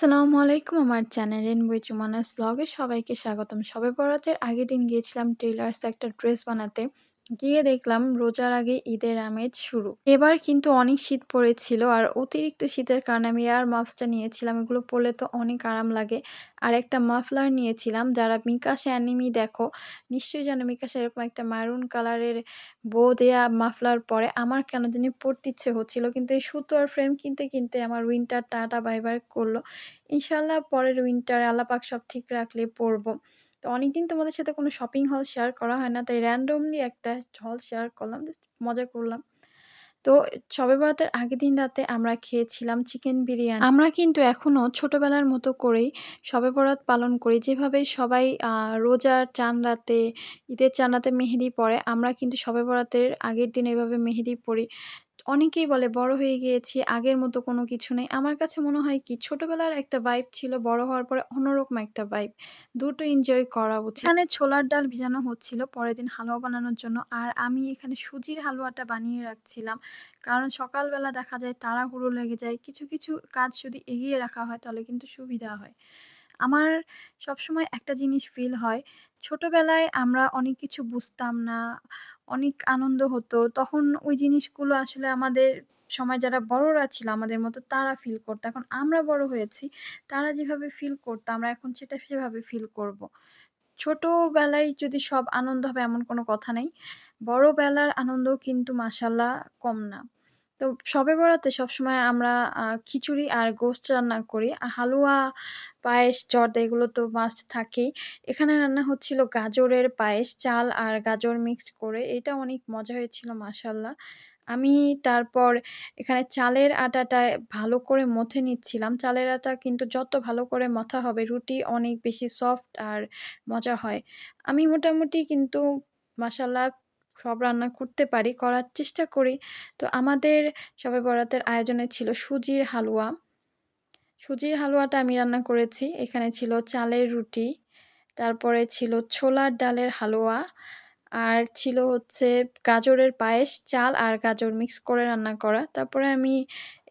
আসসালামু আলাইকুম আমার চ্যানেল রেনবো চুমানাস ব্লগে সবাইকে স্বাগতম। শবে বরাতের আগের দিন গিয়েছিলাম টেইলার্সে একটা ড্রেস বানাতে। গিয়ে দেখলাম রোজার আগে ঈদের আমেজ শুরু। এবার কিন্তু অনেক শীত পড়েছিল আর অতিরিক্ত শীতের কারণে আমি এয়ার মাফসটা নিয়েছিলাম। এগুলো পরলে তো অনেক আরাম লাগে। আর একটা মাফলার নিয়েছিলাম। যারা মিকাশে অ্যানিমি দেখো নিশ্চয়ই জানো মিকাশে এরকম একটা মারুন কালারের বো দেয়া মাফলার পরে আমার কেন জানি পড়তে ইচ্ছে হচ্ছিল। কিন্তু এই সুতো আর ফ্রেম কিনতে আমার উইন্টার টাটা বাই বাই করলো। ইনশাআল্লাহ পরের উইন্টারে আল্লাহ পাক সব ঠিক রাখলে পড়ব। তো অনেকদিন তোমাদের সাথে কোনো শপিং হল শেয়ার করা হয় না। তাই র‍্যান্ডমলি একটা হল শেয়ার করলাম। জাস্ট মজা করলাম। তো শবে বরাতের আগের দিন রাতে আমরা খেয়েছিলাম চিকেন বিরিয়ানি। আমরা কিন্তু এখনো ছোটবেলার মতো করেই শবে বরাত পালন করি। যেভাবে সবাই রোজার চাঁদ রাতে, ঈদের চাঁদ রাতে মেহেদি পড়ে, আমরা কিন্তু শবে বরাতের আগের দিন এভাবে মেহেদি পড়ি। অনেকেই বলে বড় হয়ে গিয়েছি, আগের মতো কোনো কিছু নেই। আমার কাছে মনে হয় কি ছোটবেলার একটা ভাইব ছিল, বড় হওয়ার পরে অন্যরকম একটা ভাইব। দুটো এনজয় করা উচিত। এখানে ছোলার ডাল ভিজানো হচ্ছিল পরের দিন হালুয়া বানানোর জন্য। আর আমি এখানে সুজির হালুয়াটা বানিয়ে রাখছিলাম। কারণ সকালবেলা দেখা যায় তাড়াহুড়ো লেগে যায়। কিছু কাজ যদি এগিয়ে রাখা হয় তাহলে কিন্তু সুবিধা হয়। আমার সবসময় একটা জিনিস ফিল হয়, ছোটবেলায় আমরা অনেক কিছু বুঝতাম না, অনেক আনন্দ হতো। তখন ওই জিনিসগুলো আসলে আমাদের সময় যারা বড়রা ছিল আমাদের মতো তারা ফিল করতো। এখন আমরা বড় হয়েছি, তারা যেভাবে ফিল করতো আমরা এখন সেভাবে ফিল করব। ছোটবেলায় যদি সব আনন্দ হবে এমন কোনো কথা নেই। বড়বেলার আনন্দও কিন্তু মাশাআল্লাহ কম না। তো শবে বরাতে সবসময় আমরা খিচুড়ি আর গোশত রান্না করি। আর হালুয়া, পায়েস, জর্দা এগুলো তো মাস্ট থাকেই। এখানে রান্না হচ্ছিল গাজরের পায়েস, চাল আর গাজর মিক্সড করে। এটা অনেক মজা হয়েছিল মাশাআল্লাহ। আমি তারপর এখানে চালের আটাটা ভালো করে মথে নিচ্ছিলাম। চালের আটা কিন্তু যত ভালো করে মথা হবে রুটি অনেক বেশি সফট আর মজা হয়। আমি মোটামুটি কিন্তু মাশাআল্লাহ সব রান্না করতে পারি, করার চেষ্টা করি। তো আমাদের শবে বরাতের আয়োজনে ছিল সুজির হালুয়া। সুজির হালুয়াটা আমি রান্না করেছি। এখানে ছিল চালের রুটি, তারপরে ছিল ছোলার ডালের হালুয়া, আর ছিল হচ্ছে গাজরের পায়েস, চাল আর গাজর মিক্স করে রান্না করা। তারপরে আমি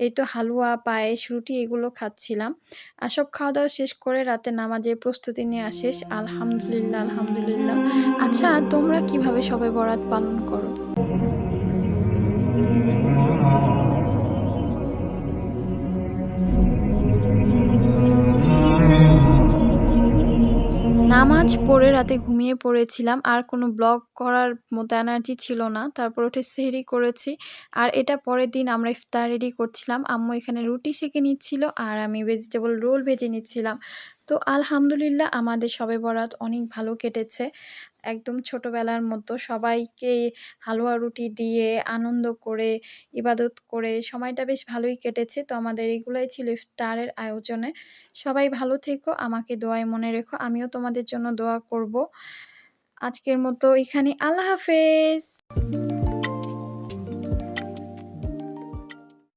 এই তো হালুয়া, পায়েস, রুটি এগুলো খাচ্ছিলাম। আর সব খাওয়া-দাওয়া শেষ করে রাতে নামাজের প্রস্তুতি নেওয়া শেষ। আলহামদুলিল্লাহ, আলহামদুলিল্লাহ। আচ্ছা, তোমরা কিভাবে শবে বরাত পালন করো? নামাজ পড়ে রাতে ঘুমিয়ে পড়েছিলাম। আর কোনো ব্লগ করার মতো এনার্জি ছিল না। তারপর উঠে সেহরি করেছি। আর এটা পরের দিন আমরা ইফতার রেডি করছিলাম। আম্মু এখানে রুটি সেঁকে নিচ্ছিল আর আমি ভেজিটেবল রোল ভেজে নিচ্ছিলাম। তো আলহামদুলিল্লাহ আমাদের শবে বরাত অনেক ভালো কেটেছে। একদম ছোটবেলার মতো সবাইকে হালুয়া রুটি দিয়ে আনন্দ করে, ইবাদত করে সময়টা বেশ ভালোই কেটেছে। তো আমাদের এগুলাই ছিল ইফতারের আয়োজনে। সবাই ভালো থেকো, আমাকে দোয়ায় মনে রেখো। আমিও তোমাদের জন্য দোয়া করব। আজকের মতো এখানেই। আল্লাহ হাফেজ।